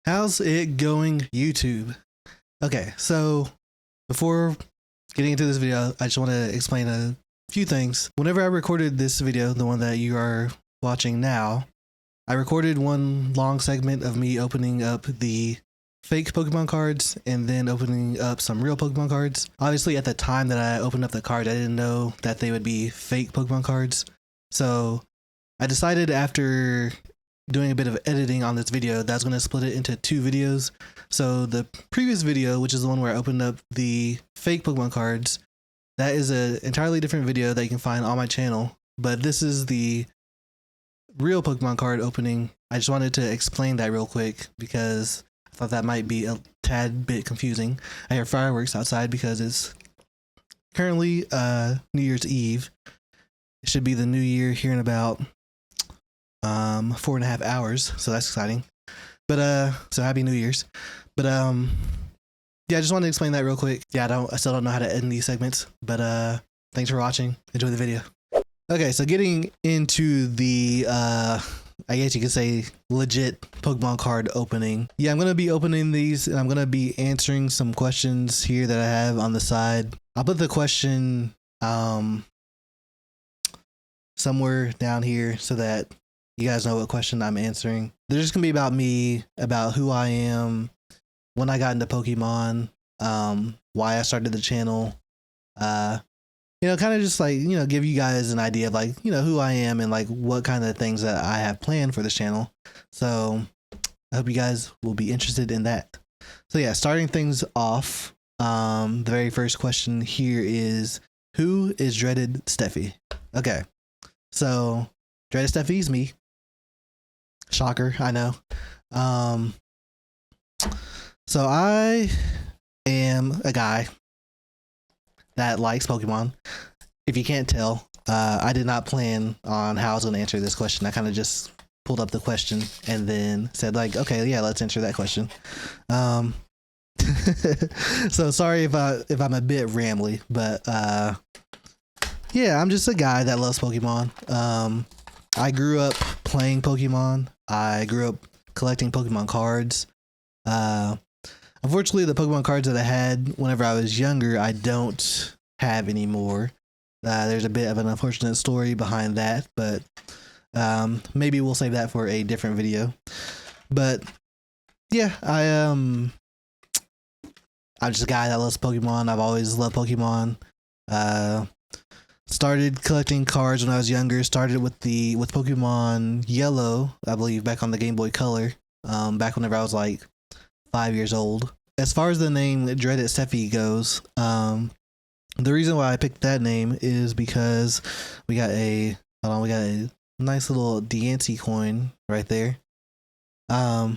How's it going, YouTube? Okay, so before getting into this video, I just want to explain a few things. Whenever I recorded this video, the one that you are watching now, I recorded one long segment of me opening up the fake Pokemon cards and then opening up some real Pokemon cards. Obviously, at the time that I opened up the card, I didn't know that they would be fake Pokemon cards. So I decided after doing a bit of editing on this video that I was going to split it into two videos. So the previous video, which is the one where I opened up the fake Pokemon cards, that is an entirely different video that you can find on my channel. But this is the real Pokemon card opening. I just wanted to explain that real quick because I thought that might be a tad bit confusing. I hear fireworks outside because it's currently New Year's Eve. It should be the new year here in about 4.5 hours, so that's exciting. But so happy New Year's. But yeah, I just wanted to explain that real quick. Yeah, I still don't know how to end these segments, but thanks for watching. Enjoy the video. Okay, so getting into the I guess you could say legit Pokemon card opening. Yeah, I'm gonna be opening these and I'm gonna be answering some questions here that I have on the side. I'll put the question somewhere down here so that you guys know what question I'm answering. They're just gonna be about me, about who I am, when I got into Pokemon, why I started the channel, you know, kind of just like, you know, give you guys an idea of like, you know, who I am and like what kind of things that I have planned for this channel. So I hope you guys will be interested in that. So yeah, starting things off, the very first question here is, who is DreadedStephy? Okay, so DreadedStephy is me. Shocker, I know. So I am a guy that likes Pokemon. If you can't tell, I did not plan on how I was going to answer this question. I kind of just pulled up the question and then said like, okay, yeah, let's answer that question. So sorry if I'm a bit rambly, but yeah, I'm just a guy that loves Pokemon. I grew up playing Pokemon. I grew up collecting Pokemon cards. Unfortunately, the Pokemon cards that I had whenever I was younger, I don't have anymore. There's a bit of an unfortunate story behind that, but maybe we'll save that for a different video. But yeah, I'm just a guy that loves Pokemon. I've always loved Pokemon. Started collecting cards when I was younger. Started with Pokemon Yellow, I believe, back on the Game Boy Color. Back whenever I was like 5 years old. As far as the name DreadedStephy goes, the reason why I picked that name is because we got a nice little Deancey coin right there. Yeah,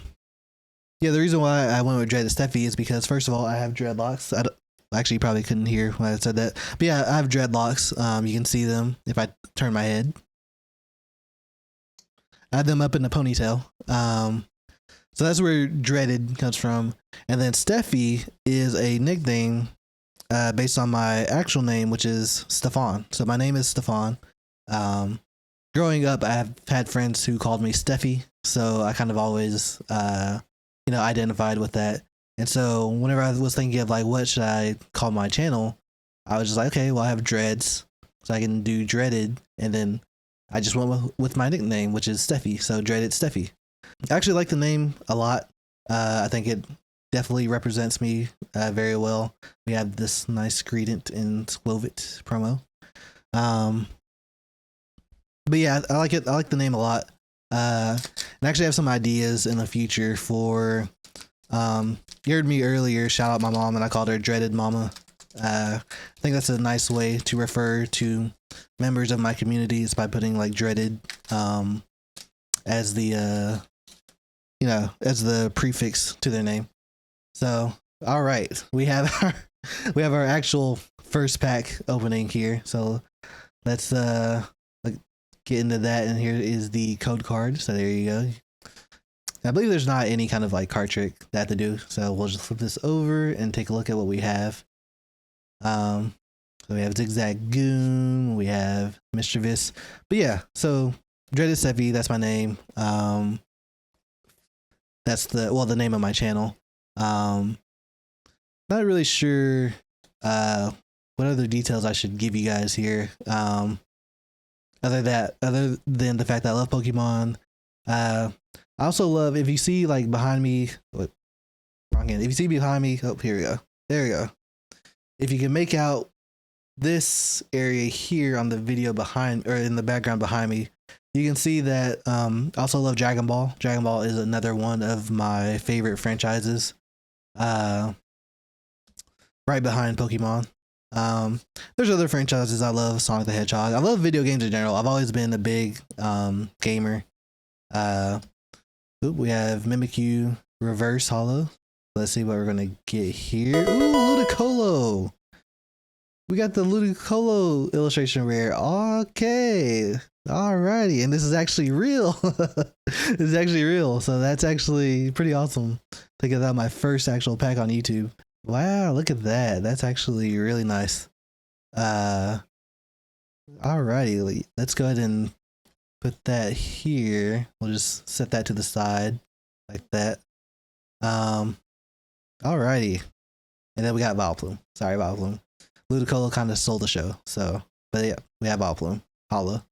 the reason why I went with DreadedStephy is because first of all, I have dreadlocks. Actually, you probably couldn't hear when I said that, but yeah, I have dreadlocks. You can see them if I turn my head. I have them up in the ponytail. So that's where Dreaded comes from. And then Stephy is a nickname based on my actual name, which is Stefan. So my name is Stefan. Growing up, I have had friends who called me Steffi. So I kind of always, you know, identified with that. And so whenever I was thinking of like, what should I call my channel? I was just like, okay, well, I have dreads, so I can do Dreaded. And then I just went with my nickname, which is Stephy. So DreadedStephy. I actually like the name a lot. I think it definitely represents me very well. We have this nice Greedent and Skwovet promo. But yeah, I like it. I like the name a lot. And I actually have some ideas in the future for, you heard me earlier shout out my mom and I called her Dreaded Mama. I think that's a nice way to refer to members of my community is by putting like Dreaded as the you know, as the prefix to their name. So all right, we have our actual first pack opening here. So let's get into that. And here is the code card. So there you go. I believe there's not any kind of like card trick that I have to do. So we'll just flip this over and take a look at what we have. So we have Zigzagoon, we have Mischievous. But yeah, so DreadedStephy, that's my name. That's the name of my channel. Not really sure what other details I should give you guys here. Other than the fact that I love Pokemon. I also love, if you see like behind me, wrong end. If you see behind me, oh, here we go. There we go. If you can make out this area here on the video behind, or in the background behind me, you can see that I also love Dragon Ball. Dragon Ball is another one of my favorite franchises. Right behind Pokemon. There's other franchises I love, Sonic the Hedgehog. I love video games in general. I've always been a big gamer. We have Mimikyu Reverse Hollow. Let's see what we're gonna get here. Ooh, Ludicolo. We got the Ludicolo illustration rare. Okay. Alrighty. And this is actually real. This is actually real. So that's actually pretty awesome to get out my first actual pack on YouTube. Wow, look at that. That's actually really nice. Alrighty. Let's go ahead and put that here. We'll just set that to the side like that. Alrighty. And then we got Vileplume. Sorry, Vileplume. Ludicolo kind of stole the show. So, but yeah, we have Vileplume, Hollow,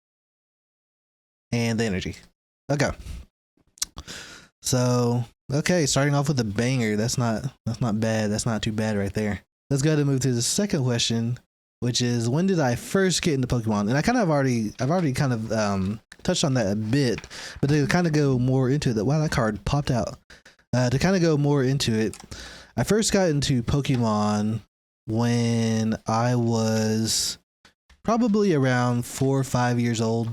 and the energy. Okay. So, okay, starting off with a banger. That's not bad. That's not too bad right there. Let's go ahead and move to the second question, which is, when did I first get into Pokemon? And I've already kind of touched on that a bit, but to kind of go more into it, wow, that card popped out. To kind of go more into it, I first got into Pokemon when I was probably around 4 or 5 years old.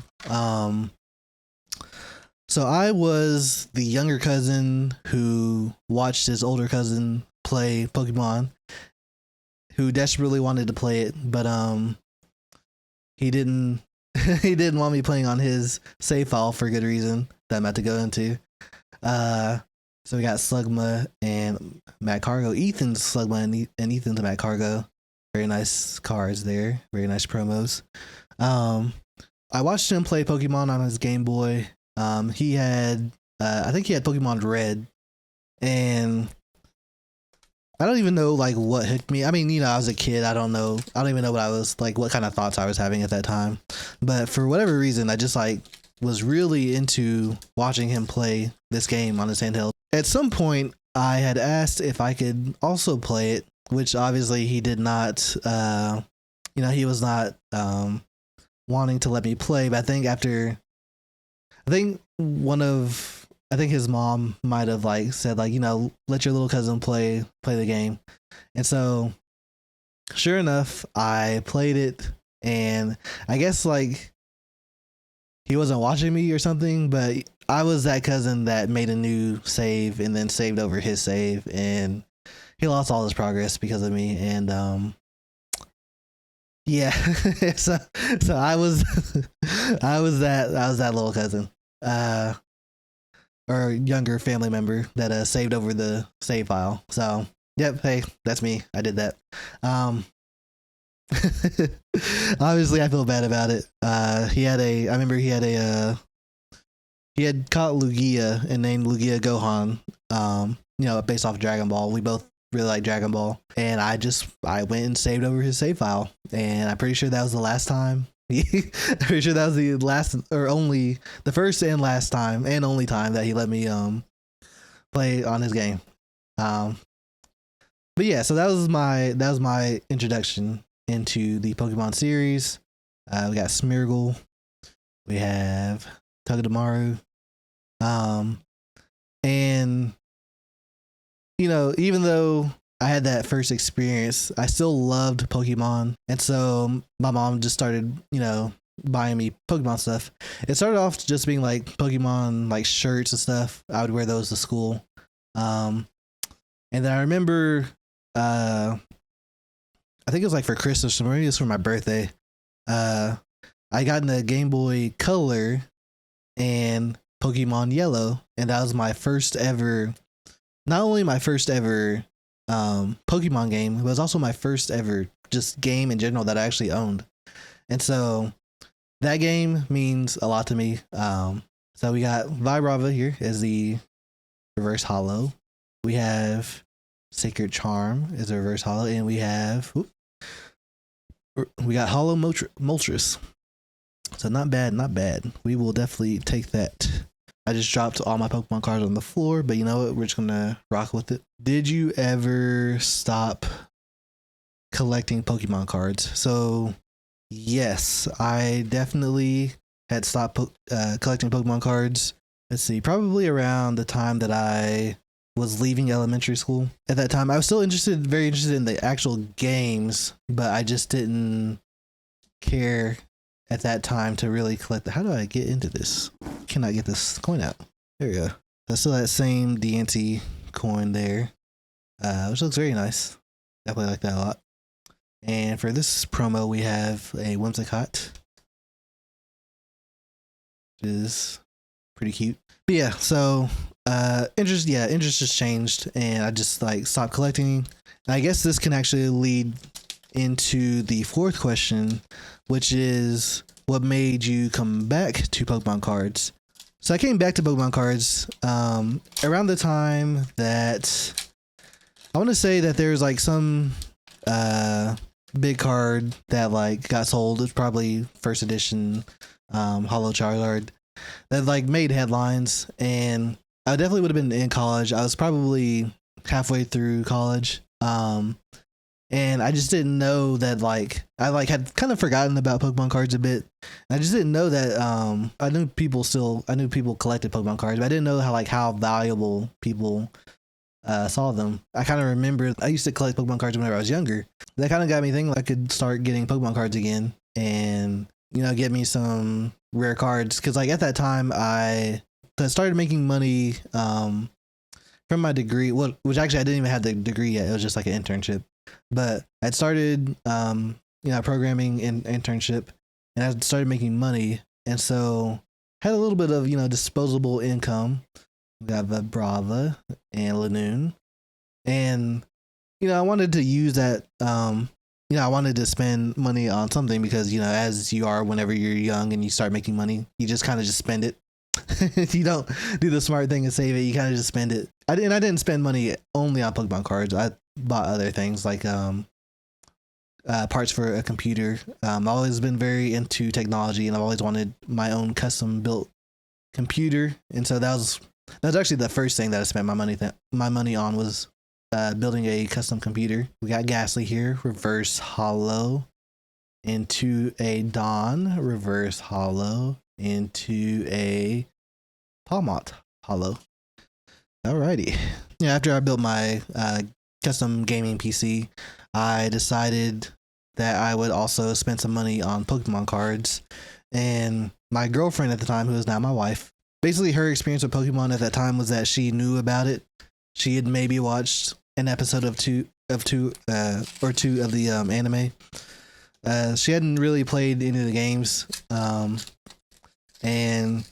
So I was the younger cousin who watched his older cousin play Pokemon, who desperately wanted to play it, but he didn't he didn't want me playing on his save file for a good reason that I'm about to go into. So we got Slugma and Matt Cargo. Ethan's Slugma and Ethan's Matt Cargo. Very nice cards there. Very nice promos. I watched him play Pokemon on his Game Boy. He had, I think he had Pokemon Red. And I don't even know like what hooked me. I mean, you know, I was a kid. I don't even know what I was like, what kind of thoughts I was having at that time. But for whatever reason, I just like was really into watching him play this game on his handheld. At some point, I had asked if I could also play it, which obviously he did not, you know, he was not wanting to let me play. But I think his mom might have like said like, you know, let your little cousin play the game. And so sure enough, I played it, and I guess like he wasn't watching me or something, but I was that cousin that made a new save and then saved over his save, and he lost all his progress because of me. And yeah, so I was I was that little cousin, or younger family member that saved over the save file. So yep, hey, that's me. I did that. Obviously I feel bad about it. I remember he had caught Lugia and named Lugia Gohan, you know, based off Dragon Ball. We both really like Dragon Ball, and I went and saved over his save file, and I'm pretty sure that was the last time. I'm pretty sure that was the last, or only the first and last time and only time that he let me play on his game. But yeah, so that was my introduction into the Pokemon series. We got Smeargle, we have Togedemaru, and you know, even though I had that first experience, I still loved Pokemon, and so my mom just started, you know, buying me Pokemon stuff. It started off just being like Pokemon like shirts and stuff. I would wear those to school, and then I remember I think it was like for Christmas, or maybe it was for my birthday. I got in a Game Boy Color and Pokemon Yellow, and that was my first ever, not only my first ever Pokemon game, but it was also my first ever just game in general that I actually owned. And so that game means a lot to me. So we got Vibrava here as the reverse holo. We have Sacred Charm is a reverse holo, and we have we got holo Moltres. So not bad, not bad. We will definitely take that. I just dropped all my Pokemon cards on the floor, but you know what? We're just gonna rock with it. Did you ever stop collecting Pokemon cards? So yes, I definitely had stopped collecting Pokemon cards. Let's see, probably around the time that I was leaving elementary school. At that time, I was still very interested in the actual games, but I just didn't care at that time to really collect. How do I get into this? Cannot get this coin out. There we go. That's still that same DNT coin there, which looks very nice. Definitely like that a lot. And for this promo, we have a Whimsicott, which is pretty cute. But yeah, so interest just changed, and I just like stopped collecting. And I guess this can actually lead into the fourth question, which is what made you come back to Pokemon cards? So I came back to Pokemon cards around the time that I want to say that there's like some big card that like got sold. It's probably first edition Holo Charizard that like made headlines, and I definitely would have been in college. I was probably halfway through college. And I just didn't know that like I like had kind of forgotten about Pokemon cards a bit. I just didn't know that I knew people collected Pokemon cards, but I didn't know how valuable people saw them. I kind of remember I used to collect Pokemon cards whenever I was younger. That kind of got me thinking like I could start getting Pokemon cards again, and get me some rare cards, because like at that time I started making money from my degree, which actually I didn't even have the degree yet. It was just like an internship. But I'd started, programming internship, and I started making money, and so had a little bit of disposable income. We got Vibrava and Lanoon, and I wanted to use that. I wanted to spend money on something, because as you are whenever you're young and you start making money, you just kind of just spend it. You don't do the smart thing and save it. You kind of just spend it. I didn't spend money only on Pokemon cards. I bought other things like parts for a computer. I've always been very into technology, and I've always wanted my own custom built computer. And so that was actually the first thing that I spent my money on, was building a custom computer. We got Ghastly here, reverse holo, into a Dawn, reverse holo, into a Palmot holo. Alrighty. After I built my custom gaming PC, I decided that I would also spend some money on Pokemon cards. And my girlfriend at the time, who is now my wife, basically her experience with Pokemon at that time was that she knew about it. She had maybe watched an episode or two of the anime. She hadn't really played any of the games. And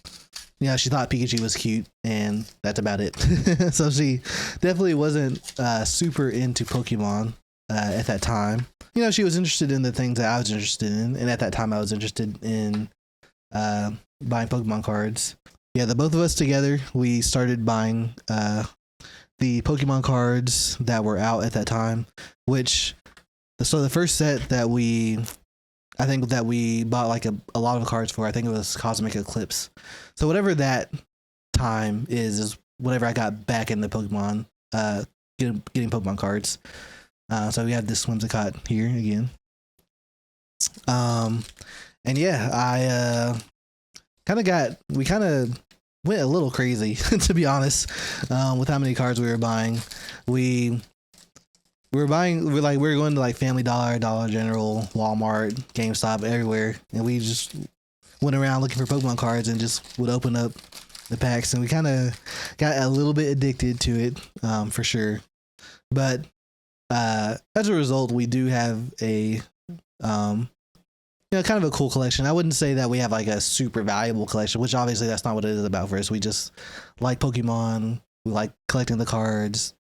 she thought Pikachu was cute, and that's about it. So she definitely wasn't super into Pokemon at that time. She was interested in the things that I was interested in, and at that time I was interested in buying Pokemon cards. Yeah, the both of us together, we started buying the Pokemon cards that were out at that time, so the first set that I think that we bought like a lot of cards for, I think it was Cosmic Eclipse. So whatever that time is whenever I got back into Pokemon, getting Pokemon cards. So we have this Whimsicott here again. And yeah, we kind of went a little crazy, to be honest, with how many cards we were buying. We were going to like Family Dollar, Dollar General, Walmart, GameStop, everywhere, and we just went around looking for Pokemon cards and just would open up the packs, and we kind of got a little bit addicted to it, for sure. But as a result, we do have a kind of a cool collection. I wouldn't say that we have like a super valuable collection, which obviously that's not what it is about for us. We just like Pokemon. We like collecting the cards.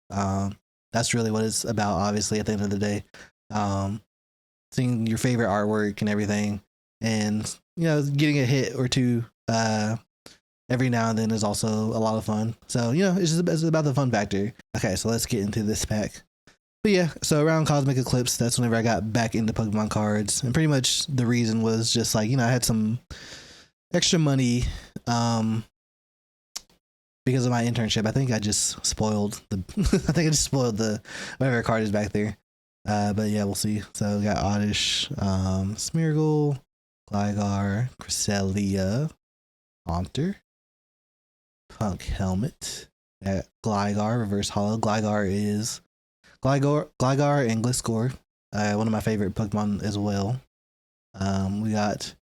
That's really what it's about, obviously, at the end of the day. Seeing your favorite artwork and everything, and getting a hit or two every now and then is also a lot of fun. So, you know, it's about the fun factor. Okay, so let's get into this pack. But yeah, so around Cosmic Eclipse, that's whenever I got back into Pokemon cards. And pretty much the reason was just like, you know, I had some extra money because of my internship. I think I just spoiled the whatever card is back there. But yeah, we'll see. So we got Oddish, Smeargle, Gligar, Cresselia, Haunter, Punk Helmet, Gligar, Reverse Hollow. Gligar and Gliscor, one of my favorite Pokemon as well. We got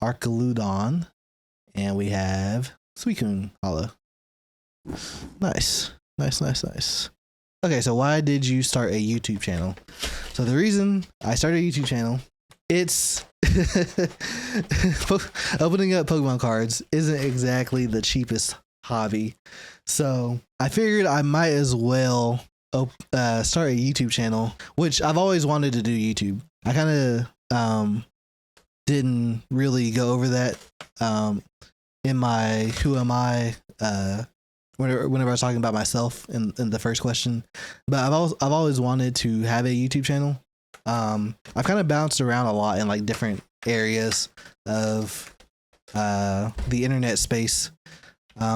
Archaludon, and we have Suicune Hollow. Nice. Okay, so why did you start a YouTube channel? So the reason I started a YouTube channel, it's opening up Pokemon cards isn't exactly the cheapest hobby. So I figured I might as well start a YouTube channel, which I've always wanted to do YouTube. I kind of didn't really go over that in my Who Am I whenever I was talking about myself in the first question. But I've always wanted to have a YouTube channel. I've kind of bounced around a lot in like different areas of the internet space.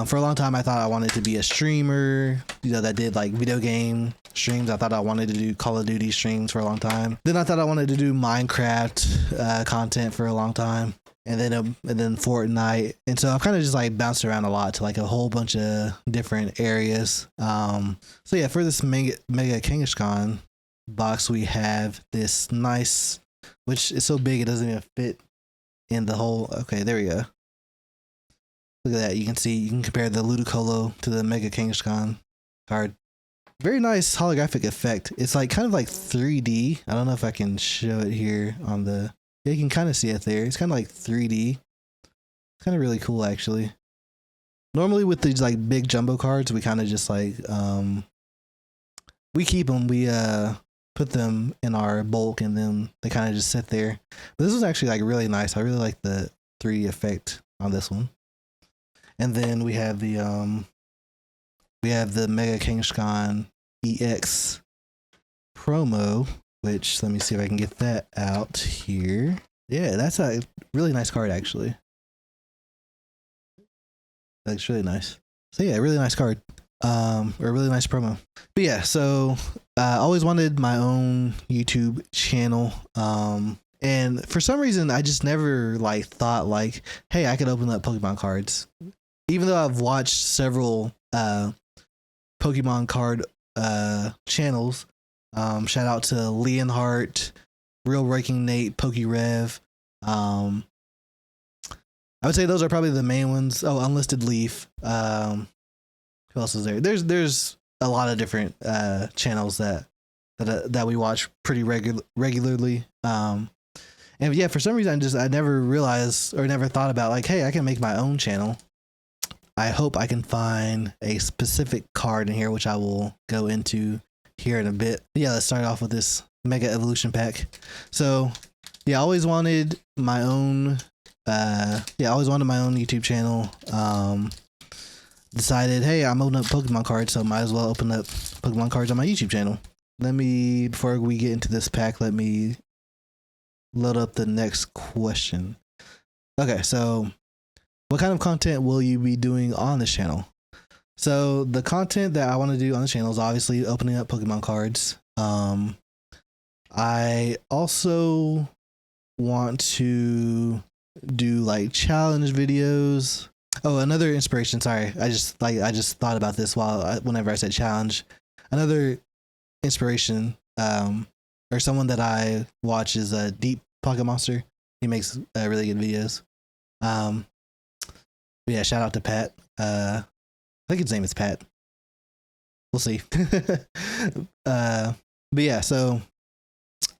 For a long time, I thought I wanted to be a streamer, you know, that did like video game streams. I thought I wanted to do Call of Duty streams for a long time. Then I thought I wanted to do Minecraft content for a long time, and then Fortnite. And so I've kind of just like bounced around a lot to like a whole bunch of different areas. So yeah, for this Mega Kangaskhan box, we have this nice, which is so big it doesn't even fit in the whole. Okay, there we go. Look at that. You can see, you can compare the Ludicolo to the Mega Kangaskhan card. Very nice holographic effect. It's like kind of like 3D. I don't know if I can show it here on the, yeah, you can kind of see it there. It's kind of like 3D. Kind of really cool, actually. Normally with these like big jumbo cards, we kind of just like, we keep them, we put them in our bulk, and then they kind of just sit there. But this was actually like really nice. I really like the 3D effect on this one. And then we have the Mega Kangaskhan EX promo, which, let me see if I can get that out here. Yeah, that's a really nice card, actually. That's really nice. So yeah, really nice card. Or a really nice promo. But yeah, so I always wanted my own YouTube channel. And for some reason, I just never like thought like, hey, I could open up Pokemon cards. Even though I've watched several Pokemon card channels, shout out to Leonhart, RealBreakingNate, PokeRev. I would say those are probably the main ones. Oh, Unlisted Leaf. Who else is there? There's a lot of different channels that we watch pretty regularly. And yeah, for some reason, I never realized or never thought about like, hey, I can make my own channel. I hope I can find a specific card in here, which I will go into here in a bit. Yeah, let's start off with this Mega Evolution pack. So yeah, I always wanted my own YouTube channel. Decided, hey, I'm opening up Pokemon cards, so might as well open up Pokemon cards on my YouTube channel. Before we get into this pack, let me load up the next question. Okay, so what kind of content will you be doing on this channel? So the content that I want to do on the channel is obviously opening up Pokemon cards. I also want to do like challenge videos. Oh, another inspiration. Sorry, I just thought about this whenever I said challenge. Another inspiration, or someone that I watch is DeepPocketMonster. He makes really good videos. But yeah, shout out to Pat. I think his name is Pat. We'll see. But yeah, so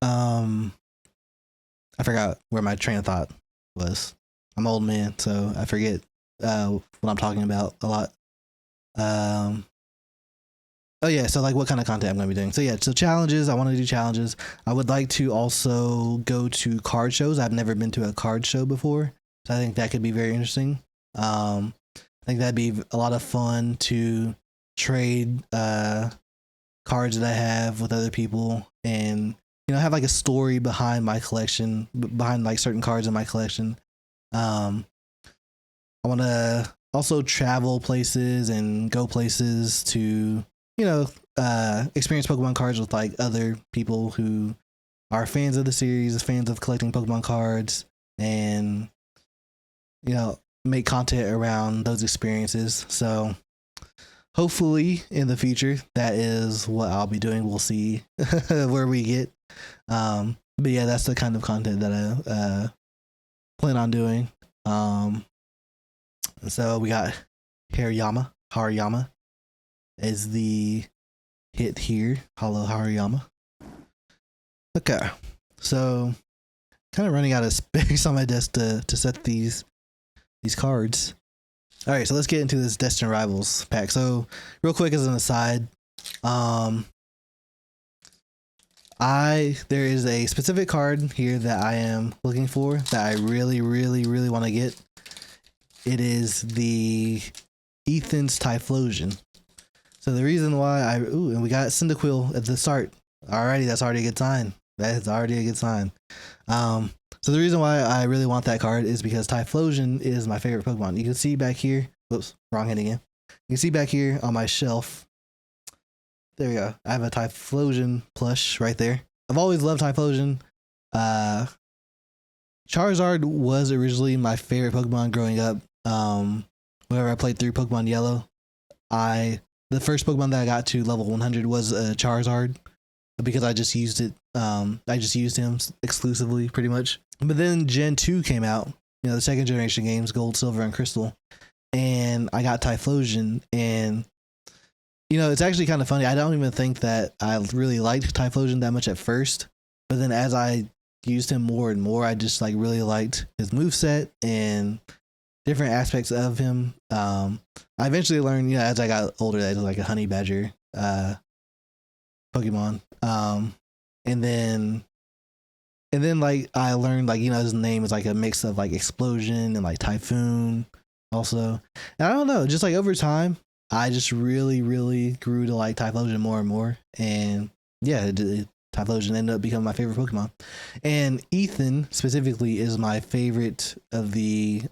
I forgot where my train of thought was. I'm an old man, so I forget what I'm talking about a lot. Oh yeah, so like what kind of content I'm gonna be doing. So yeah, so challenges, I want to do challenges. I would like to also go to card shows. I've never been to a card show before, so I think that could be very interesting. think that'd be a lot of fun to trade cards that I have with other people, and have like a story behind my collection, behind like certain cards in my collection. I want to also travel places and go places to experience Pokemon cards with like other people who are fans of the series, fans of collecting Pokemon cards, and make content around those experiences. So hopefully in the future that is what I'll be doing. We'll see where we get. But yeah, that's the kind of content that I plan on doing. So we got Hariyama is the hit here. Hello, Hariyama. Okay, so kind of running out of space on my desk to set these cards. All right, so let's get into this Destined Rivals pack. So real quick as an aside, there is a specific card here that I am looking for that I really want to get. It is the Ethan's Typhlosion. So the reason why and we got Cyndaquil at the start. Alrighty, that's already a good sign. That is already a good sign. So the reason why I really want that card is because Typhlosion is my favorite Pokemon. You can see back here. Whoops, wrong hand again. You can see back here on my shelf. There we go. I have a Typhlosion plush right there. I've always loved Typhlosion. Charizard was originally my favorite Pokemon growing up. Whenever I played through Pokemon Yellow, the first Pokemon that I got to level 100 was Charizard, because I just used it. I just used him exclusively, pretty much. But then Gen 2 came out, the second generation games, Gold, Silver, and Crystal, and I got Typhlosion. And it's actually kind of funny. I don't even think that I really liked Typhlosion that much at first, but then as I used him more and more, I just like really liked his moveset and different aspects of him. I eventually learned, as I got older, that it was like a honey badger Pokemon. And then like I learned like his name is like a mix of like Explosion and like Typhoon also. And I don't know, just like over time I just really grew to like Typhlosion more and more. And yeah, Typhlosion ended up becoming my favorite Pokemon. And Ethan specifically is my favorite of the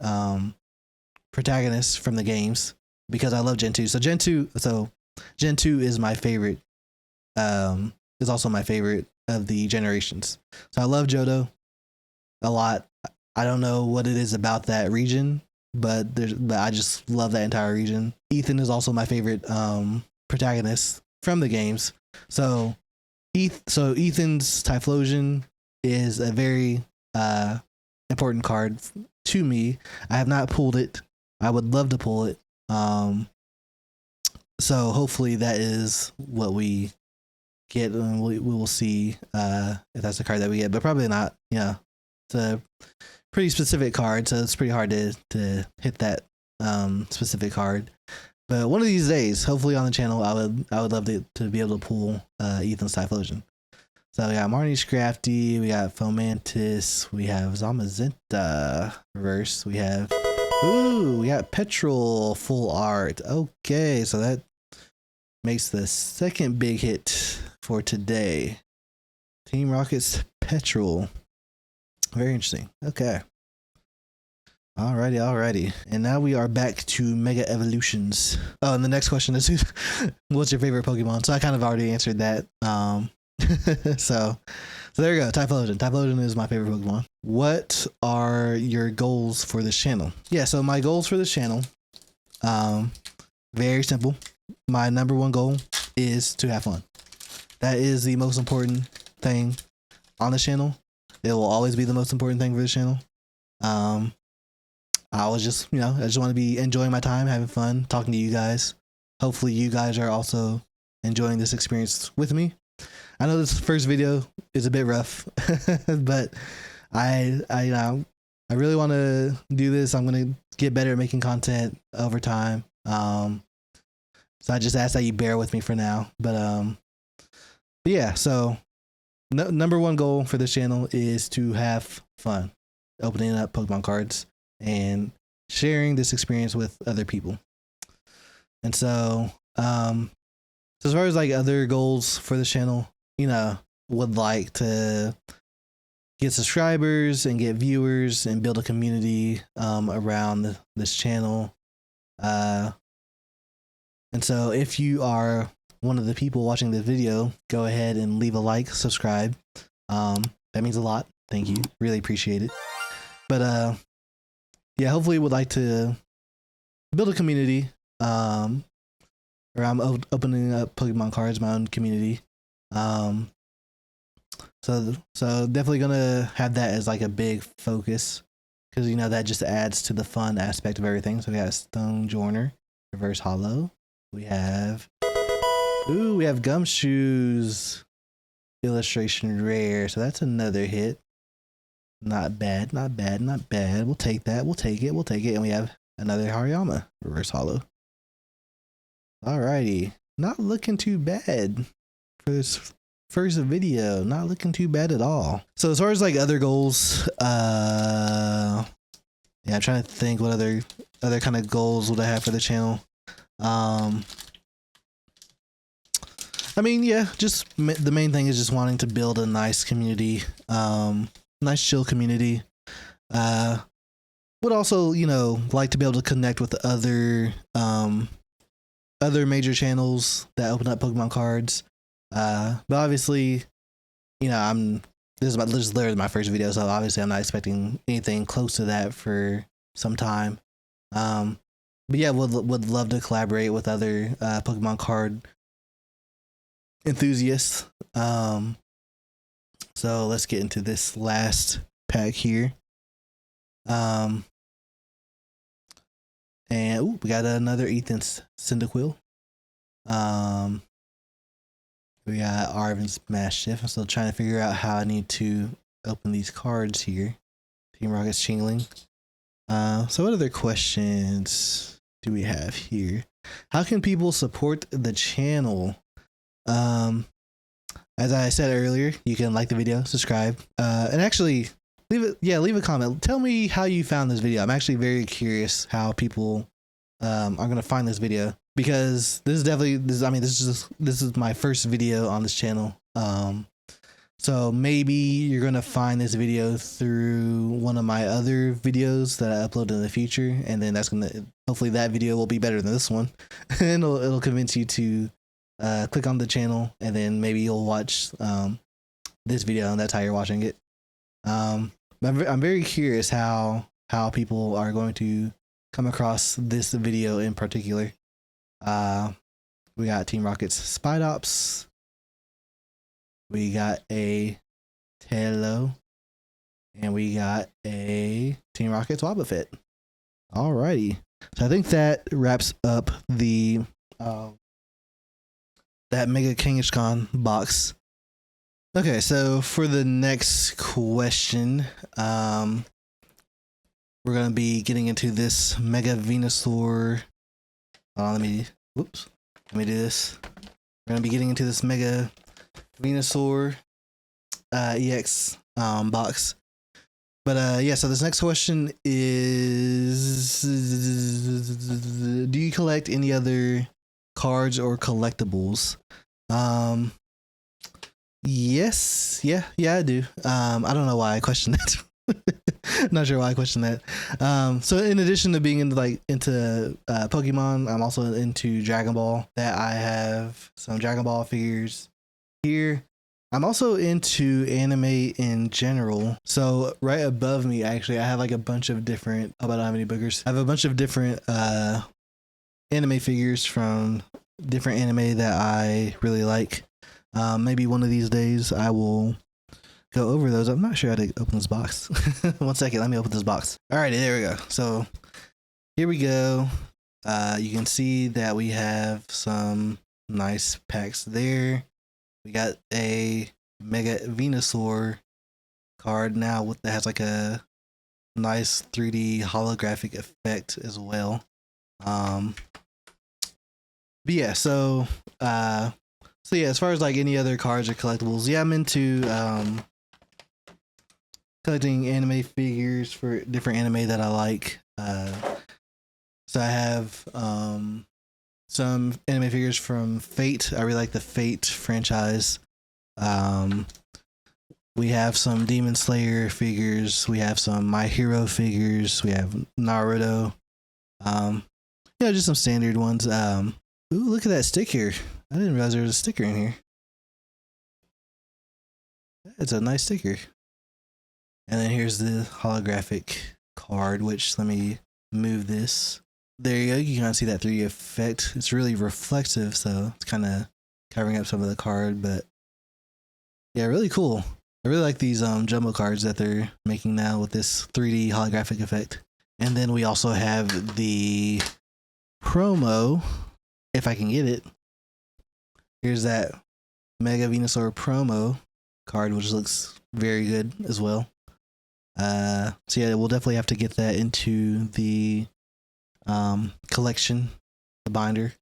protagonists from the games, because I love Gen 2. So Gen 2 is my favorite. Is also my favorite of the generations. So I love Johto a lot. I don't know what it is about that region, but I just love that entire region. Ethan is also my favorite protagonist from the games. So Ethan's Typhlosion is a very important card to me. I have not pulled it. I would love to pull it. So hopefully that is what we get, and we will see if that's the card that we get, but probably not. It's a pretty specific card, so it's pretty hard to hit that specific card. But one of these days, hopefully on the channel, I would love to be able to pull Ethan's Typhlosion. So we got Marnie Scrafty, we got Fomantis, we have Zamazenta reverse, we got Petrol full art. Okay, so that makes the second big hit for today. Team Rocket's Petrol. Very interesting. Okay. Alrighty. And now we are back to Mega Evolutions. Oh, and the next question is, what's your favorite Pokemon? So I kind of already answered that. So there you go. Typhlosion. Typhlosion is my favorite Pokemon. What are your goals for this channel? Yeah, so my goals for this channel, very simple. My number one goal is to have fun. That is the most important thing on the channel. It will always be the most important thing for the channel. I just want to be enjoying my time, having fun, talking to you guys. Hopefully you guys are also enjoying this experience with me. I know this first video is a bit rough, but I really want to do this. I'm going to get better at making content over time. So I just ask that you bear with me for now. But yeah, so number one goal for this channel is to have fun opening up Pokemon cards and sharing this experience with other people. And so, so as far as like other goals for the channel, you know, would like to get subscribers and get viewers and build a community around this channel. And so if you are one of the people watching this video, go ahead and leave a like, subscribe. That means a lot. Thank you. Really appreciate it. But yeah, hopefully would like to build a community around opening up Pokemon cards, my own community. So definitely gonna have that as like a big focus, because you know that just adds to the fun aspect of everything. So we got Stone Joiner, Reverse Hollow. We have Gumshoes illustration rare. So that's another hit. Not bad, not bad, not bad. We'll take that. We'll take it. We'll take it. And we have another Hariyama Reverse Hollow. Alrighty, not looking too bad for this first video. Not looking too bad at all. So as far as like other goals, yeah, I'm trying to think what other kind of goals would I have for the channel. I mean, yeah, just the main thing is just wanting to build a nice community, nice chill community. Would also, you know, like to be able to connect with other major channels that open up Pokemon cards. But obviously, you know, this is literally my first video, so obviously I'm not expecting anything close to that for some time. But yeah, would love to collaborate with other Pokemon card enthusiasts. So let's get into this last pack here. And we got another Ethan Cyndaquil. We got Arvin's Mastiff. I'm still trying to figure out how I need to open these cards here. Team Rocket's Chingling. So what other questions do we have here? How can people support the channel? As I said earlier, you can like the video, subscribe, and actually leave a comment. Tell me how you found this video. I'm actually very curious how people are gonna find this video, because this is my first video on this channel. So maybe you're gonna find this video through one of my other videos that I upload in the future, and then hopefully that video will be better than this one, and it'll convince you to click on the channel, and then maybe you'll watch this video, and that's how you're watching it. I'm very curious how people are going to come across this video in particular. We got Team Rocket's Spidops. We got a Telo, and we got a Team Rocket's Wobbuffet. Alrighty, so I think that wraps up the that Mega Kangaskhan box. Okay, so for the next question, we're gonna be getting into this Mega Venusaur. Let me do this. We're gonna be getting into this Mega Venusaur EX box. But yeah, so this next question is, do you collect any other cards or collectibles? Yes, yeah, I do. I don't know why I questioned that. Not sure why I questioned that. So in addition to being into Pokemon, I'm also into Dragon Ball. That I have some Dragon Ball figures here. I'm also into anime in general. So right above me, actually, I have like a bunch of different. I don't have any boogers. I have a bunch of different anime figures from different anime that I really like. Maybe one of these days I will go over those. I'm not sure how to open this box. 1 second, let me open this box. Alrighty, there we go. So here we go. You can see that we have some nice packs there. We got a Mega Venusaur card now that has like a nice 3D holographic effect as well. But yeah, so yeah, as far as like any other cards or collectibles, yeah, I'm into collecting anime figures for different anime that I like. So I have some anime figures from Fate. I really like the Fate franchise. We have some Demon Slayer figures. We have some My Hero figures. We have Naruto. Just some standard ones. Ooh, look at that sticker. I didn't realize there was a sticker in here. It's a nice sticker. And then here's the holographic card, which let me move this. There you go. You can kind of see that 3D effect. It's really reflective, so it's kind of covering up some of the card, but yeah, really cool. I really like these jumbo cards that they're making now with this 3D holographic effect. And then we also have the promo, if I can get it. Here's that Mega Venusaur promo card, which looks very good as well. So yeah, we'll definitely have to get that into the collection, the binder.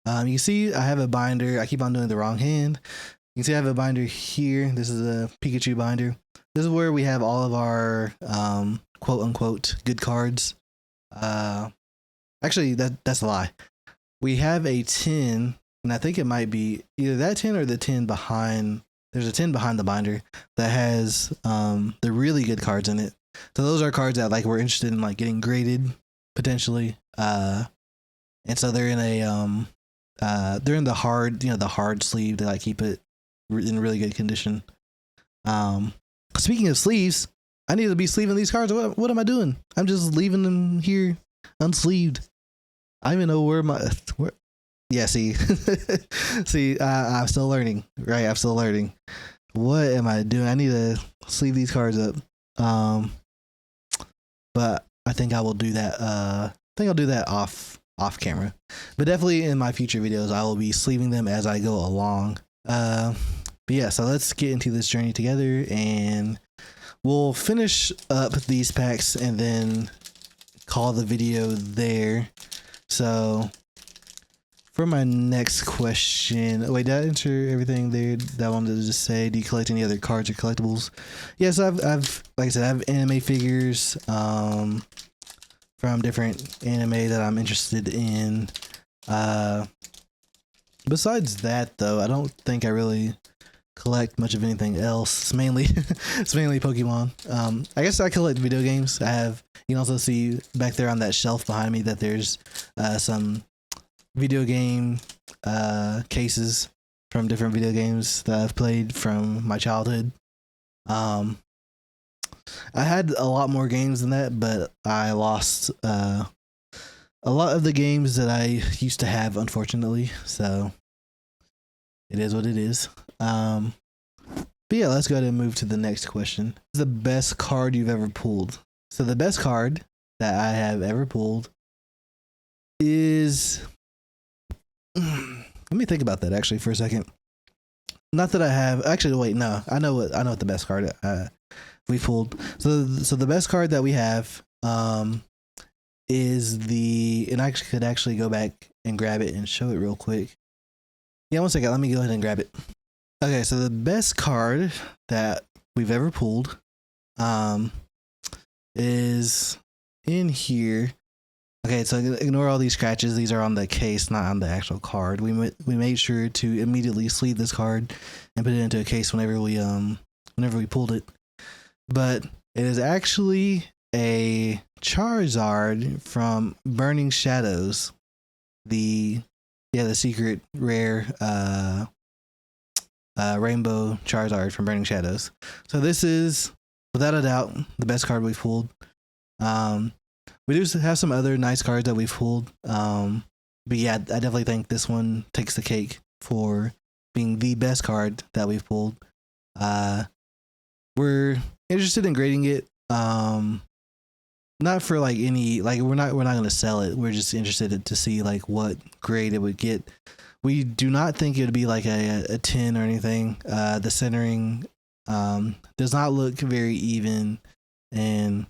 You can see I have a binder. I keep on doing the wrong hand. You can see I have a binder here. This is a Pikachu binder. This is where we have all of our quote unquote good cards. Actually, that's a lie. We have a tin, and I think it might be either that tin or the tin behind. There's a tin behind the binder that has the really good cards in it. So those are cards that like we're interested in like getting graded potentially. And so they're in a they're in the hard, the hard sleeve to like keep it in really good condition. Speaking of sleeves, I need to be sleeving these cards. What am I doing? I'm just leaving them here unsleeved. I don't even know where. Yeah, see, I'm still learning, right? I'm still learning. What am I doing? I need to sleeve these cards up. But I think I will do that. I think I'll do that off camera. But definitely in my future videos, I will be sleeving them as I go along. But yeah, so let's get into this journey together, and we'll finish up these packs and then call the video there. So for my next question, wait, did I answer everything there that I wanted to just say? Do you collect any other cards or collectibles? Yes, I've like I said, I have anime figures from different anime that I'm interested in. Besides that, though, I don't think I really collect much of anything else. It's mainly Pokemon. I guess I collect video games. You can also see back there on that shelf behind me that there's some video game cases from different video games that I've played from my childhood. I had a lot more games than that, but I lost a lot of the games that I used to have, unfortunately. So it is what it is. But yeah, let's go ahead and move to the next question. What's the best card you've ever pulled? So the best card that I have ever pulled is let me think about that actually for a second. Not that I have actually. Wait, no, I know what the best card we pulled. So the best card that we have is and I could actually go back and grab it and show it real quick. Yeah, 1 second. Let me go ahead and grab it. Okay, so the best card that we've ever pulled is in here. Okay, so ignore all these scratches. These are on the case, not on the actual card. We made sure to immediately sleeve this card and put it into a case whenever we pulled it. But it is actually a Charizard from Burning Shadows, the secret rare rainbow Charizard from Burning Shadows. So this is without a doubt the best card we've pulled. We do have some other nice cards that we've pulled. But yeah, I definitely think this one takes the cake for being the best card that we've pulled. We're interested in grading it. Not for like any, like we're not going to sell it. We're just interested to see like what grade it would get. We do not think it would be like a 10 or anything. The centering does not look very even, and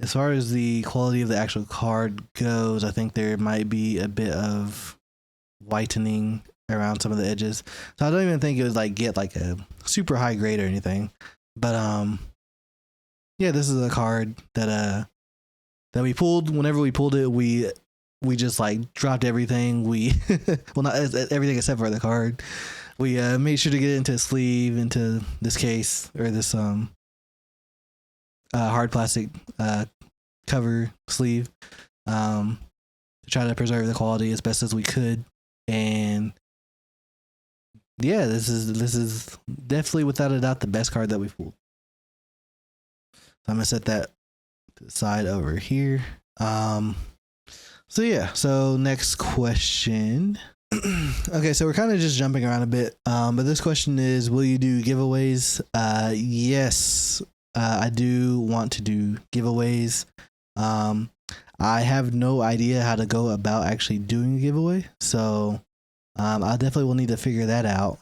as far as the quality of the actual card goes, I think there might be a bit of whitening around some of the edges. So I don't even think it would like get like a super high grade or anything. But yeah, this is a card that we pulled. Whenever we pulled it, we we just like dropped everything. We well, not everything except for the card. We made sure to get it into a sleeve, into this case, or this hard plastic cover sleeve, to try to preserve the quality as best as we could. And yeah, this is definitely without a doubt the best card that we've pulled. So I'm gonna set that to the side over here. So yeah, so next question. Okay, so we're kind of just jumping around a bit, but this question is, will you do giveaways? Yes, I do want to do giveaways. I have no idea how to go about actually doing a giveaway, so I definitely will need to figure that out.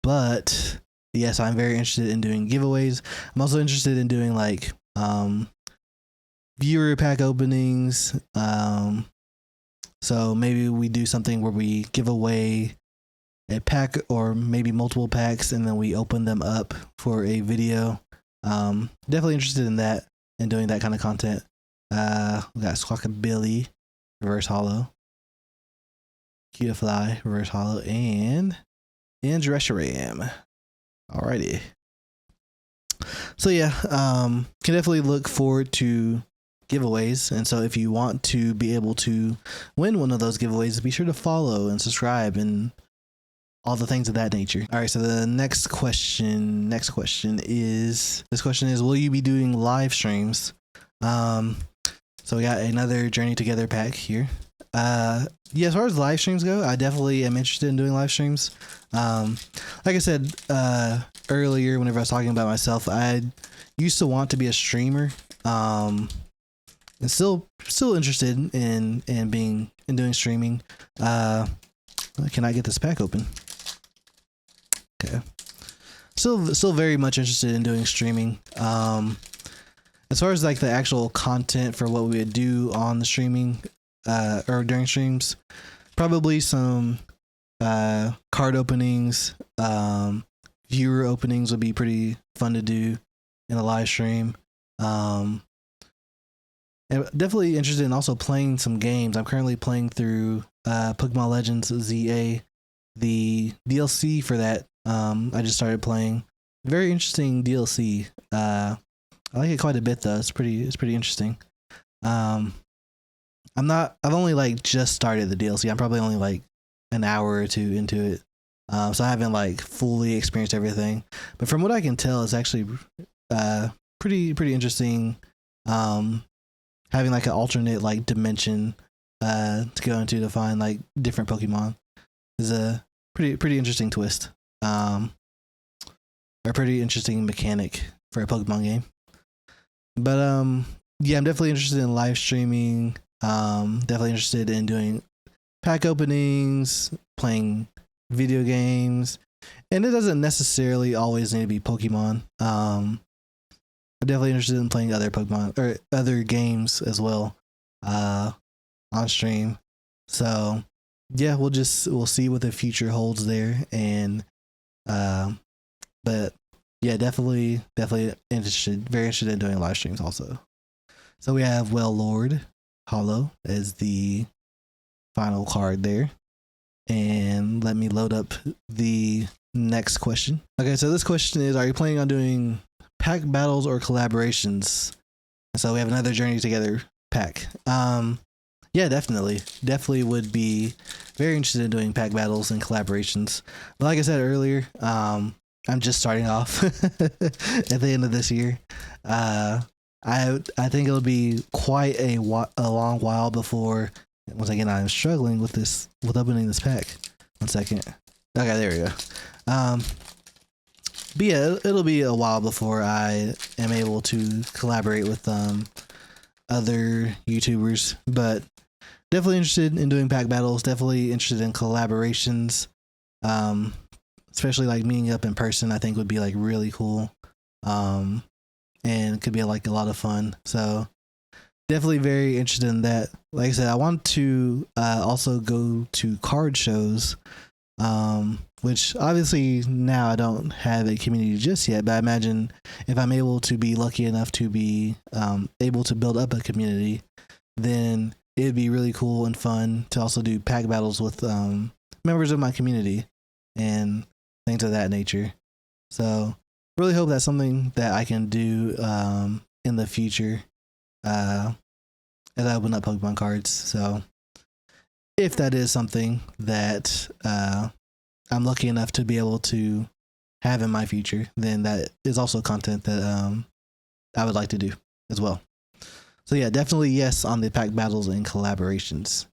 But yes, I'm very interested in doing giveaways. I'm also interested in doing like viewer pack openings. So maybe we do something where we give away a pack or maybe multiple packs, and then we open them up for a video. Definitely interested in that and doing that kind of content. We got Squawkabilly, reverse holo, Cutafly, reverse holo, and Reshiram. Alrighty. So yeah, can definitely look forward to giveaways, and so if you want to be able to win one of those giveaways, be sure to follow and subscribe and all the things of that nature. All right, so the next question is, will you be doing live streams? So we got another Journey Together pack here. Yeah, as far as live streams go, I definitely am interested in doing live streams. Like I said earlier, whenever I was talking about myself, I used to want to be a streamer. And still interested in doing streaming. Can I get this pack open? Okay. Still very much interested in doing streaming. As far as like the actual content for what we would do on the streaming, or during streams, probably some card openings, viewer openings would be pretty fun to do in a live stream. And definitely interested in also playing some games. I'm currently playing through Pokemon Legends ZA, the DLC for that. I just started playing. Very interesting DLC. I like it quite a bit though. It's pretty interesting. I've only like just started the DLC. I'm probably only like an hour or two into it. So I haven't like fully experienced everything. But from what I can tell, it's actually pretty interesting. Having like an alternate like dimension to go into to find like different Pokemon is a pretty interesting twist. Or pretty interesting mechanic for a Pokemon game. But yeah, I'm definitely interested in live streaming. Definitely interested in doing pack openings, playing video games, and it doesn't necessarily always need to be Pokemon. I'm definitely interested in playing other Pokemon or other games as well on stream. So yeah, we'll see what the future holds there. And but yeah, definitely very interested in doing live streams also. So we have Lord Holo as the final card there. And let me load up the next question. Okay, so this question is, are you planning on doing pack battles or collaborations? So we have another Journey Together pack. Yeah, definitely would be very interested in doing pack battles and collaborations. But like I said earlier, I'm just starting off at the end of this year. I think it'll be quite a long while before. Once again, I'm struggling with opening this pack. 1 second. Okay, there we go. But yeah, it'll be a while before I am able to collaborate with other YouTubers, but definitely interested in doing pack battles. Definitely interested in collaborations. Especially like meeting up in person, I think would be like really cool. And could be like a lot of fun. So definitely very interested in that. Like I said, I want to also go to card shows, which obviously now I don't have a community just yet, but I imagine if I'm able to be lucky enough to be able to build up a community, then it'd be really cool and fun to also do pack battles with members of my community and things of that nature. So really hope that's something that I can do in the future as I open up Pokemon cards. So if that is something that I'm lucky enough to be able to have in my future, then that is also content that I would like to do as well. So yeah, definitely yes on the pack battles and collaborations.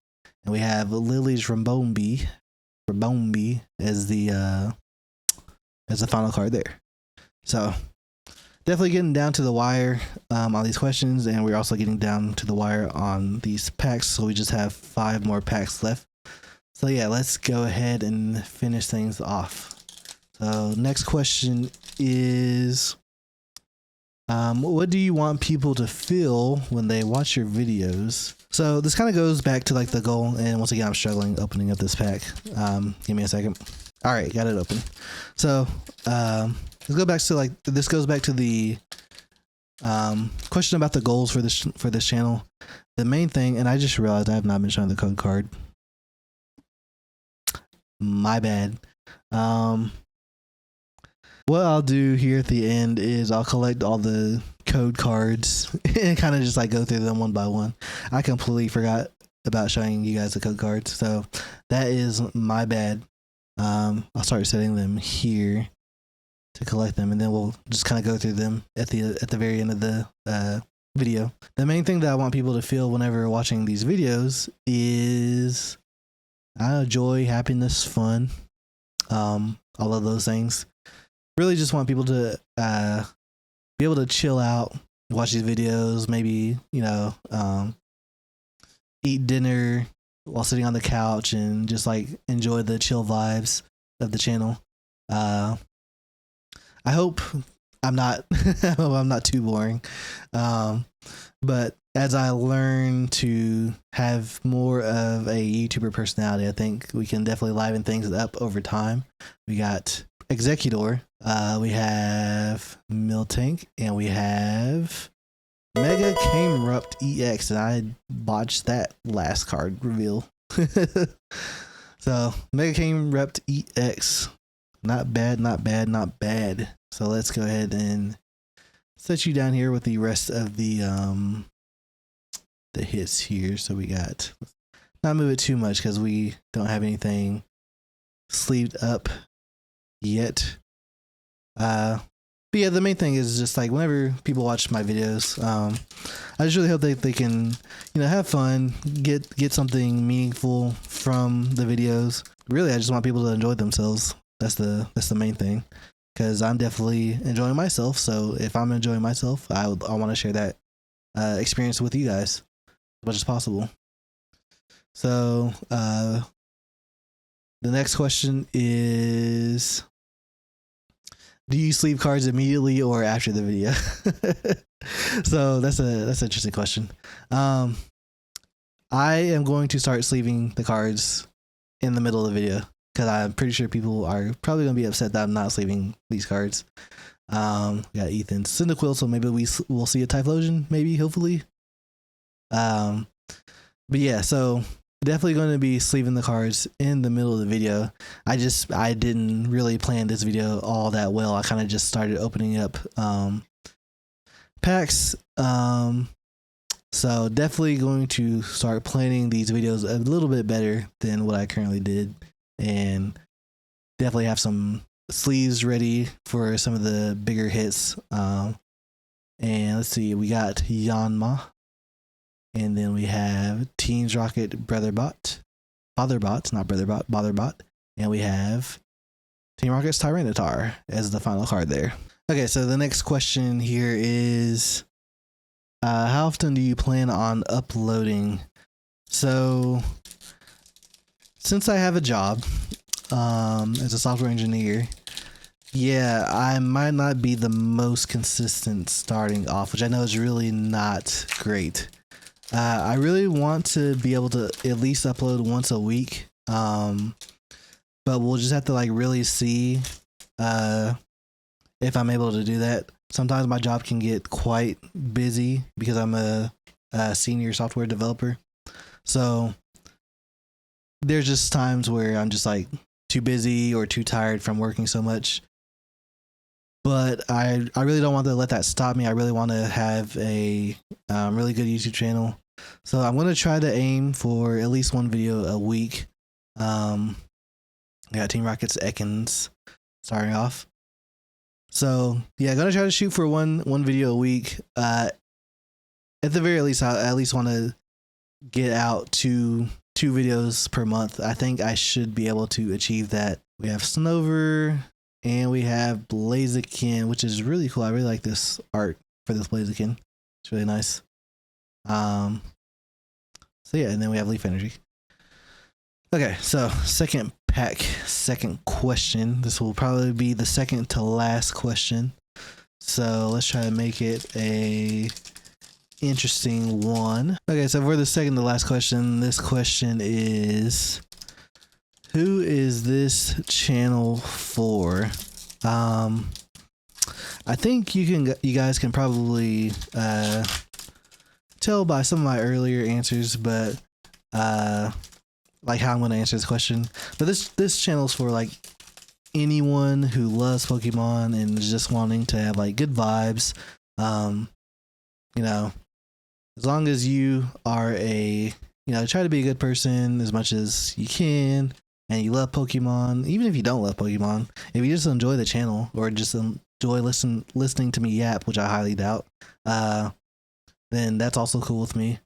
And we have Lily's Rabombi as the final card there. So definitely getting down to the wire on these questions, and we're also getting down to the wire on these packs. So we just have 5 more packs left. So yeah, let's go ahead and finish things off. So next question is, what do you want people to feel when they watch your videos? So this kind of goes back to like the goal, and once again I'm struggling opening up this pack. Give me a second. All right, got it open. So let's go back to this goes back to the question about the goals for this channel. The main thing, and I just realized I have not been showing the code card. My bad. What I'll do here at the end is I'll collect all the code cards and kind of just like go through them one by one. I completely forgot about showing you guys the code cards, so that is my bad. I'll start setting them here to collect them, and then we'll just kind of go through them at the very end of the video. The main thing that I want people to feel whenever watching these videos is joy, happiness, fun, all of those things. Really just want people to be able to chill out, watch these videos, maybe, you know, eat dinner while sitting on the couch and just like enjoy the chill vibes of the channel. I hope I'm not I'm not too boring. But as I learn to have more of a YouTuber personality, I think we can definitely liven things up over time. We got Executor, we have Miltank, and we have Mega Camerupt EX, and I botched that last card reveal. So Mega Camerupt EX, not bad, not bad, not bad. So let's go ahead and set you down here with the rest of the hits here. So we got, not move it too much because we don't have anything sleeved up yet. But yeah, the main thing is just like whenever people watch my videos, I just really hope that they can, you know, have fun, get something meaningful from the videos. Really, I just want people to enjoy themselves. That's the main thing, because I'm definitely enjoying myself. So if I'm enjoying myself, I want to share that experience with you guys as much as possible. So the next question is, do you sleeve cards immediately or after the video? So that's an interesting question. I am going to start sleeving the cards in the middle of the video, because I'm pretty sure people are probably going to be upset that I'm not sleeving these cards. We got Ethan Cyndaquil, so maybe we'll see a Typhlosion, maybe, hopefully. But yeah, so definitely going to be sleeving the cards in the middle of the video. I didn't really plan this video all that well. I kind of just started opening up packs. So definitely going to start planning these videos a little bit better than what I currently did, and definitely have some sleeves ready for some of the bigger hits. And let's see, we got Yanma. And then we have Teams Rocket Botherbot, not Brotherbot, Botherbot. And we have Team Rocket's Tyranitar as the final card there. Okay, so the next question here is, how often do you plan on uploading? So, since I have a job as a software engineer, yeah, I might not be the most consistent starting off, which I know is really not great. I really want to be able to at least upload once a week, but we'll just have to like really see if I'm able to do that. Sometimes my job can get quite busy because I'm a senior software developer, So there's just times where I'm just like too busy or too tired from working so much. But I really don't want to let that stop me. I really want to have a really good YouTube channel. So I'm going to try to aim for at least one video a week. I got Team Rocket's Ekans starting off. So yeah, going to try to shoot for one video a week. At the very least, I at least want to get out two videos per month. I think I should be able to achieve that. We have Snover and we have Blaziken, which is really cool. I really like this art for this Blaziken. It's really nice. So yeah, and then we have Leaf Energy. Okay, so second pack, second question. This will probably be the second to last question. So let's try to make it a interesting one. Okay, so for the second to last question, this question is, who is this channel for? I think you guys can probably tell by some of my earlier answers, but like how I'm going to answer this question. But this channel is for like anyone who loves Pokemon and is just wanting to have like good vibes. You know, as long as you are try to be a good person as much as you can, and you love Pokemon, even if you don't love Pokemon, if you just enjoy the channel or just enjoy listening to me yap, which I highly doubt, then that's also cool with me.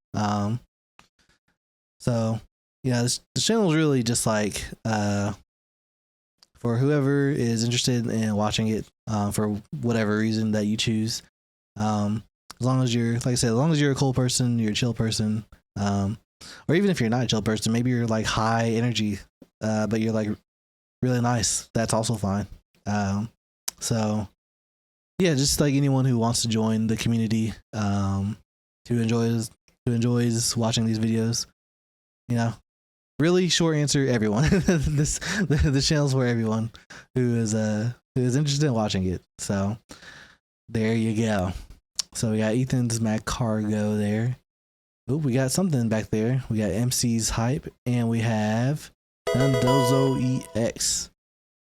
So yeah, this channel is really just like for whoever is interested in watching it for whatever reason that you choose. As long as you're, like I said, as long as you're a cool person, you're a chill person, or even if you're not a chill person, maybe you're like high energy, but you're like really nice, that's also fine. So yeah, just like anyone who wants to join the community, who enjoys watching these videos, really short answer, everyone. The channel's for everyone who is interested in watching it. So there you go. So we got Ethan's Mac Cargo there. Oh, we got something back there. We got MC's Hype, and we have Undozo EX.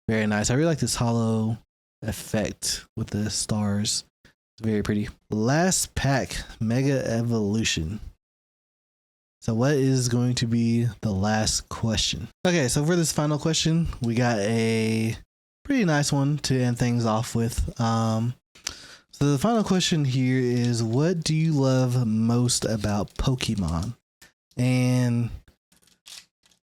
Very nice. I really like this hollow effect with the stars. It's very pretty. Last pack, Mega Evolution. So what is going to be the last question? Okay, so for this final question, we got a pretty nice one to end things off with. So the final question here is, what do you love most about Pokemon? And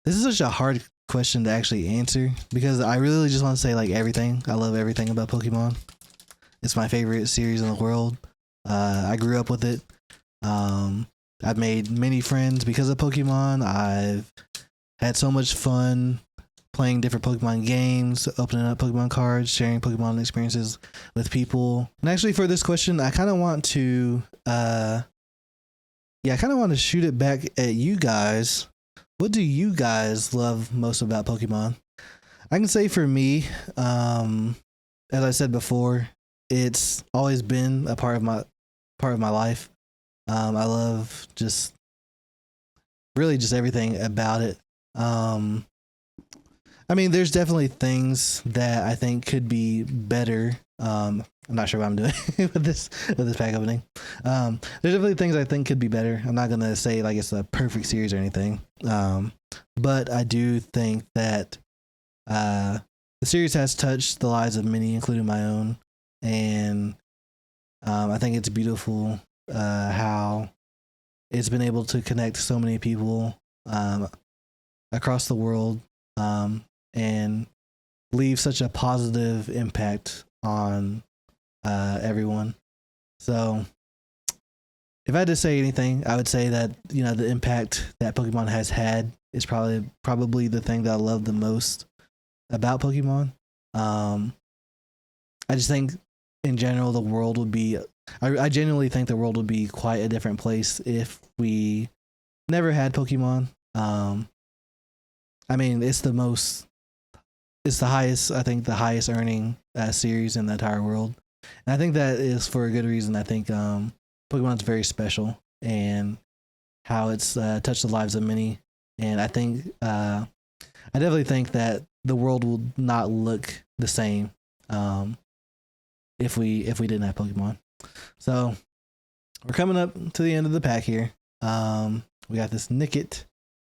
this is such a hard question to actually answer because I really just want to say like everything. I love everything about Pokemon. It's my favorite series in the world. I grew up with it. I've made many friends because of Pokemon. I've had so much fun playing different Pokemon games, opening up Pokemon cards, sharing Pokemon experiences with people. And actually for this question, I kind of want to, shoot it back at you guys. What do you guys love most about Pokemon? I can say for me, as I said before, it's always been a part of my life. I love just everything about it. I mean, there's definitely things that I think could be better. I'm not sure what I'm doing with this pack opening. There's definitely things I think could be better. I'm not gonna say like it's a perfect series or anything. But I do think that the series has touched the lives of many, including my own, and I think it's beautiful how it's been able to connect so many people across the world. And leave such a positive impact on everyone. So if I had to say anything, I would say that the impact that Pokemon has had is probably the thing that I love the most about Pokemon. I just think in general the world would be I genuinely think the world would be quite a different place if we never had Pokemon. I mean, it's the highest, I think the highest earning series in the entire world. And I think that is for a good reason. I think Pokemon's very special, and how it's touched the lives of many. And I think I definitely think that the world will not look the same if we didn't have Pokemon. So we're coming up to the end of the pack here. We got this Nickit.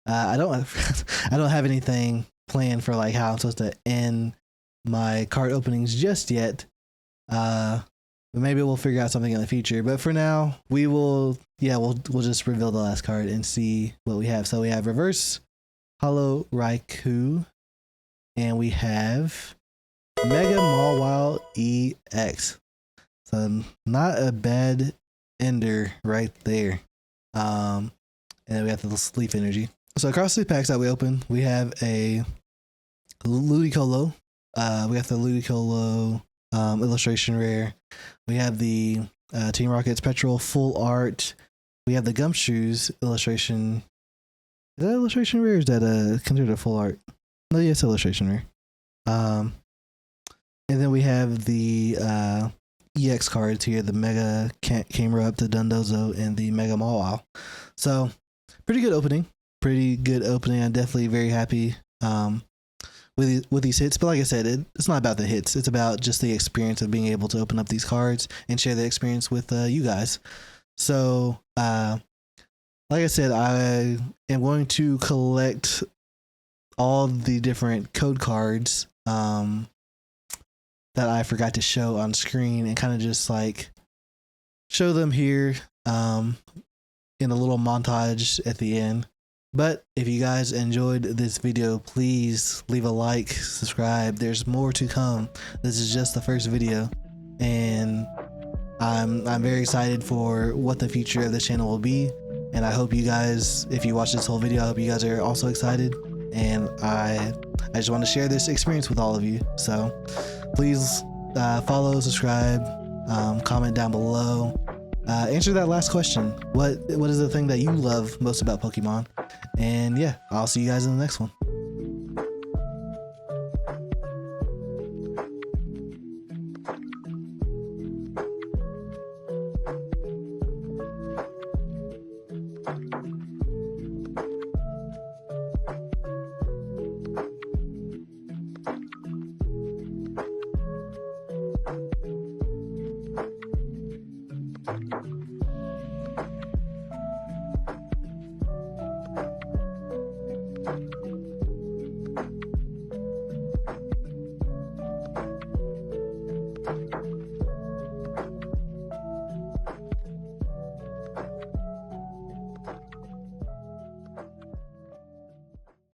I don't have anything planned for like how I'm supposed to end my card openings just yet. But maybe we'll figure out something in the future. But for now, we'll just reveal the last card and see what we have. So we have Reverse Hollow Raikou, and we have Mega Mawile EX. So not a bad ender right there. And then we have the Sleep Energy. So across the packs that we open, we have a Ludicolo. We have the Ludicolo illustration rare. We have the Team Rocket's Petrol full art. We have the Gumshoes illustration. Is that illustration rare or is that considered a full art? No, yeah, it's illustration rare. And then we have the EX cards here, the Mega Camerupt, the Dundozo, and the Mega Mawile. So pretty good opening. I'm definitely very happy with these hits. But like I said, it's not about the hits. It's about just the experience of being able to open up these cards and share the experience with you guys. So like I said, I am going to collect all the different code cards that I forgot to show on screen and kind of just like show them here in a little montage at the end. But if you guys enjoyed this video, please leave a like, subscribe. There's more to come. This is just the first video, and I'm very excited for what the future of this channel will be. And I hope you guys, if you watch this whole video, I hope you guys are also excited. And I just want to share this experience with all of you. So please follow, subscribe, comment down below. Answer that last question. What is the thing that you love most about Pokemon? And yeah, I'll see you guys in the next one.